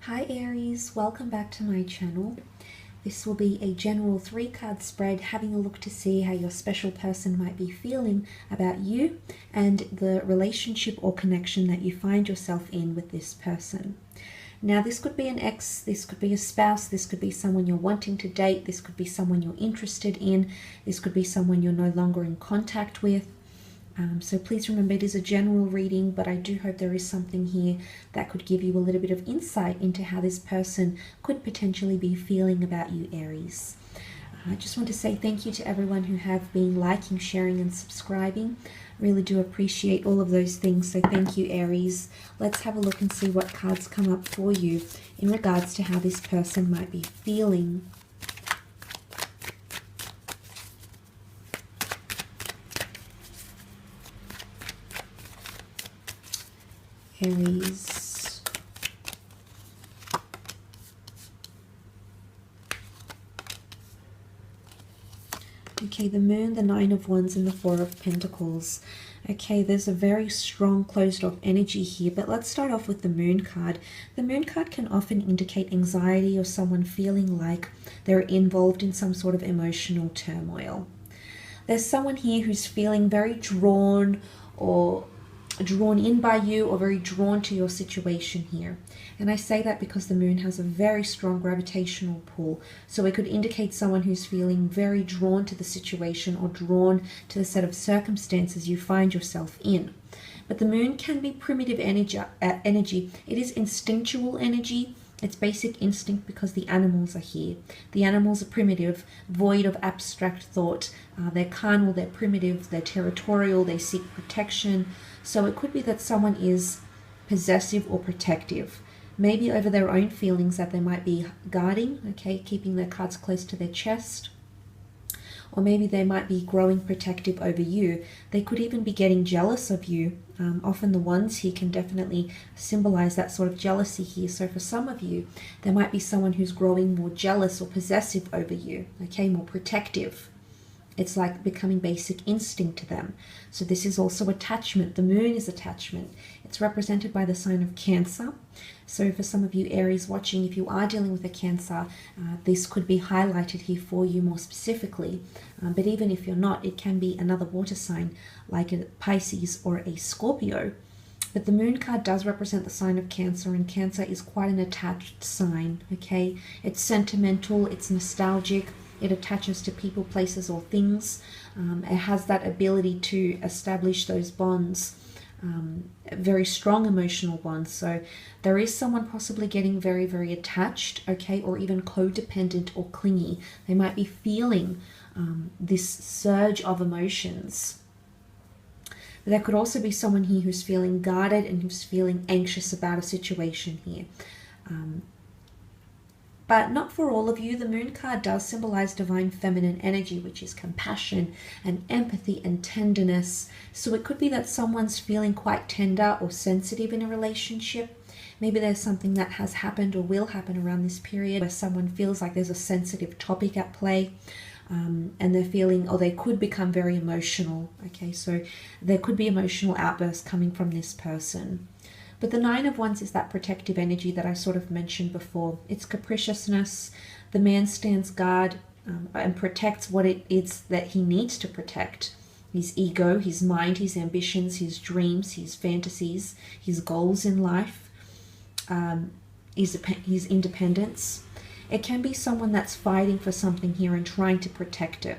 Hi Aries, welcome back to my channel. This will be a general 3-card spread, having a look to see how your special person might be feeling about you and the relationship or connection that you find yourself in with this person. Now this could be an ex, this could be a spouse, this could be someone you're wanting to date, this could be someone you're interested in, this could be someone you're no longer in contact with. So please remember, it is a general reading, but I do hope there is something here that could give you a little bit of insight into how this person could potentially be feeling about you, Aries. I just want to say thank you to everyone who have been liking, sharing, and subscribing. Really do appreciate all of those things, so thank you, Aries. Let's have a look and see what cards come up for you in regards to how this person might be feeling. Aries. Okay, the Moon, the Nine of Wands, and the Four of Pentacles. Okay, there's a very strong closed off energy here, but let's start off with the Moon card. The Moon card can often indicate anxiety or someone feeling like they're involved in some sort of emotional turmoil. There's someone here who's feeling very drawn in by you, or very drawn to your situation here. And I say that because the Moon has a very strong gravitational pull, so it could indicate someone who's feeling very drawn to the situation or drawn to the set of circumstances you find yourself in. But the Moon can be primitive energy. It is instinctual energy. It's basic instinct because the animals are here. The animals are primitive, void of abstract thought. They're carnal, they're primitive, they're territorial, they seek protection. So it could be that someone is possessive or protective, maybe over their own feelings that they might be guarding, okay, keeping their cards close to their chest. Or maybe they might be growing protective over you. They could even be getting jealous of you. Often the ones here can definitely symbolize that sort of jealousy here. So for some of you, there might be someone who's growing more jealous or possessive over you, okay, more protective. It's like becoming basic instinct to them. So this is also attachment. The Moon is attachment. It's represented by the sign of Cancer. So for some of you Aries watching, if you are dealing with a Cancer, this could be highlighted here for you more specifically. But even if you're not, it can be another water sign like a Pisces or a Scorpio. But the Moon card does represent the sign of Cancer, and Cancer is quite an attached sign, okay? It's sentimental, it's nostalgic. It attaches to people, places, or things. It has that ability to establish those bonds, very strong emotional bonds. So there is someone possibly getting very, very attached, okay, or even codependent or clingy. They might be feeling this surge of emotions. But there could also be someone here who's feeling guarded and who's feeling anxious about a situation here. But not for all of you. The Moon card does symbolize divine feminine energy, which is compassion and empathy and tenderness. So it could be that someone's feeling quite tender or sensitive in a relationship. Maybe there's something that has happened or will happen around this period where someone feels like there's a sensitive topic at play. And they're feeling, or they could become very emotional. Okay, so there could be emotional outbursts coming from this person. But the Nine of Wands is that protective energy that I sort of mentioned before. It's capriciousness. The man stands guard and protects what it is that he needs to protect. His ego, his mind, his ambitions, his dreams, his fantasies, his goals in life, his independence. It can be someone that's fighting for something here and trying to protect it.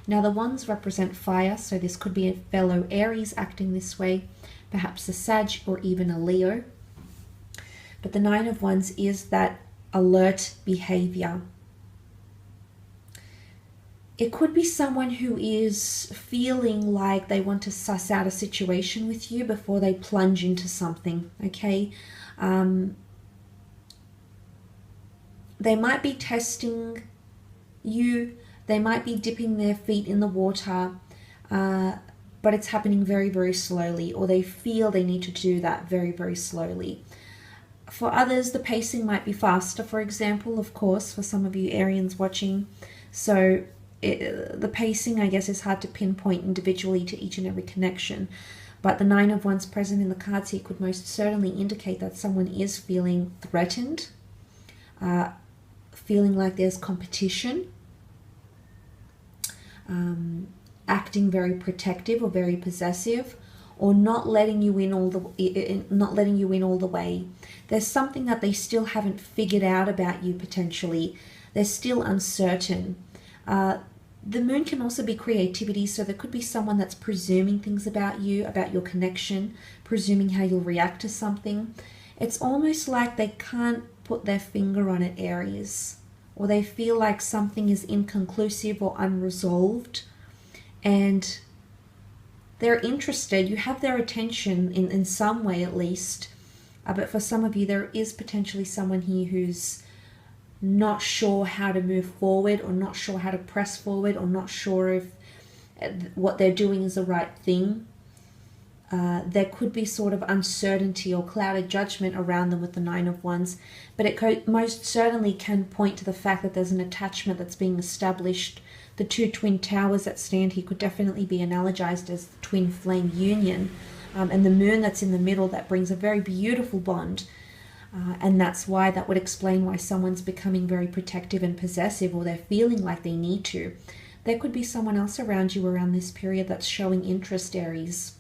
Now the Wands represent fire, so this could be a fellow Aries acting this way, perhaps a Sag or even a Leo. But the Nine of Wands is that alert behavior. It could be someone who is feeling like they want to suss out a situation with you before they plunge into something, okay? They might be testing you. They might be dipping their feet in the water, but it's happening very, very slowly, or they feel they need to do that very, very slowly. For others, the pacing might be faster, for example, of course, for some of you Arians watching. So the pacing, I guess, is hard to pinpoint individually to each and every connection. But the Nine of Wands present in the cards here could most certainly indicate that someone is feeling threatened, feeling like there's competition, acting very protective or very possessive, or not letting you in all the way. There's something that they still haven't figured out about you potentially. They're still uncertain. The moon can also be creativity, so there could be someone that's presuming things about you, about your connection, presuming how you'll react to something. It's almost like they can't put their finger on it, Aries, or they feel like something is inconclusive or unresolved, and they're interested. You have their attention in some way at least, but for some of you there is potentially someone here who's not sure how to move forward, or not sure how to press forward, or not sure if what they're doing is the right thing. There could be sort of uncertainty or clouded judgment around them with the Nine of Wands, but it most certainly can point to the fact that there's an attachment that's being established. The two twin towers that stand here could definitely be analogized as the twin flame union, and the moon that's in the middle, that brings a very beautiful bond. And that's why that would explain why someone's becoming very protective and possessive, or they're feeling like they need to. There could be someone else around you around this period that's showing interest, Aries.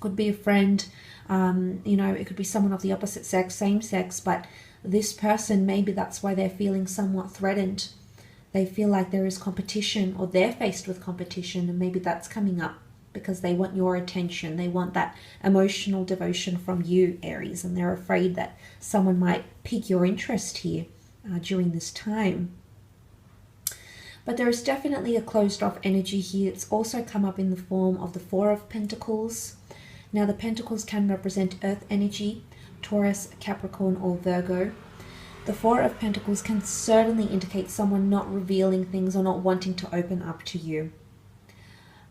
Could be a friend, you know, it could be someone of the opposite sex, same sex, but this person, maybe that's why they're feeling somewhat threatened. They feel like there is competition, or they're faced with competition, and maybe that's coming up because they want your attention. They want that emotional devotion from you, Aries, and they're afraid that someone might pique your interest here during this time. But there is definitely a closed off energy here. It's also come up in the form of the Four of Pentacles. Now the Pentacles can represent earth energy, Taurus, Capricorn, or Virgo. The Four of Pentacles can certainly indicate someone not revealing things or not wanting to open up to you.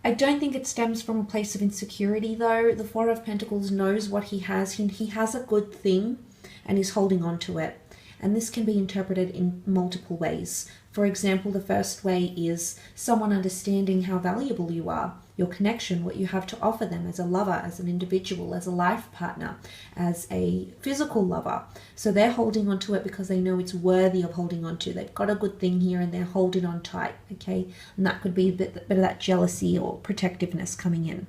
I don't think it stems from a place of insecurity though. The Four of Pentacles knows what he has. He has a good thing and he's holding on to it. And this can be interpreted in multiple ways. For example, the first way is someone understanding how valuable you are, your connection, what you have to offer them as a lover, as an individual, as a life partner, as a physical lover. So they're holding on to it because they know it's worthy of holding on to. They've got a good thing here and they're holding on tight, okay? And that could be a bit of that jealousy or protectiveness coming in.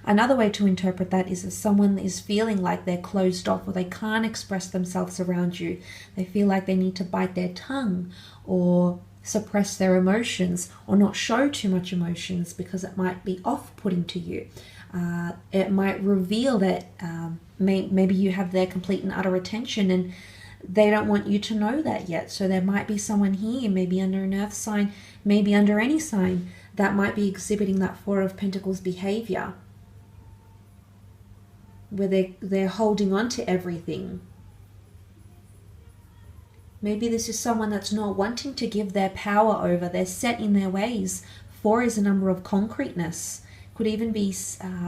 Another way to interpret that is if someone is feeling like they're closed off, or they can't express themselves around you. They feel like they need to bite their tongue or suppress their emotions, or not show too much emotions because it might be off-putting to you. It might reveal that maybe you have their complete and utter attention and they don't want you to know that yet. So there might be someone here, maybe under an earth sign, maybe under any sign, that might be exhibiting that Four of Pentacles behavior, where they're holding on to everything. Maybe this is someone that's not wanting to give their power over. They're set in their ways. Four is a number of concreteness. Could even be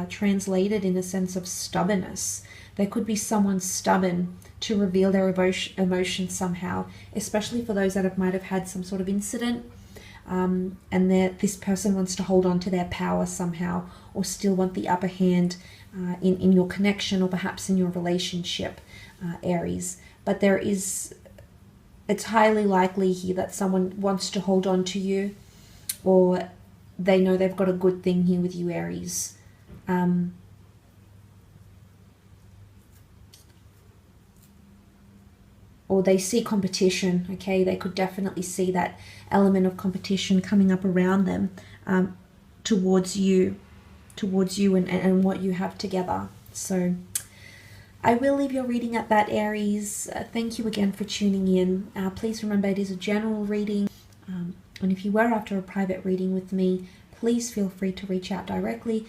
translated in a sense of stubbornness. There could be someone stubborn to reveal their emotions somehow, especially for those that might have had some sort of incident, and this person wants to hold on to their power somehow, or still want the upper hand in your connection, or perhaps in your relationship, Aries. But it's highly likely here that someone wants to hold on to you, or they know they've got a good thing here with you, Aries. Or they see competition, okay? They could definitely see that element of competition coming up around them, towards you and what you have together. So I will leave your reading at that, Aries. Thank you again for tuning in. Please remember it is a general reading, and if you were after a private reading with me, please feel free to reach out directly.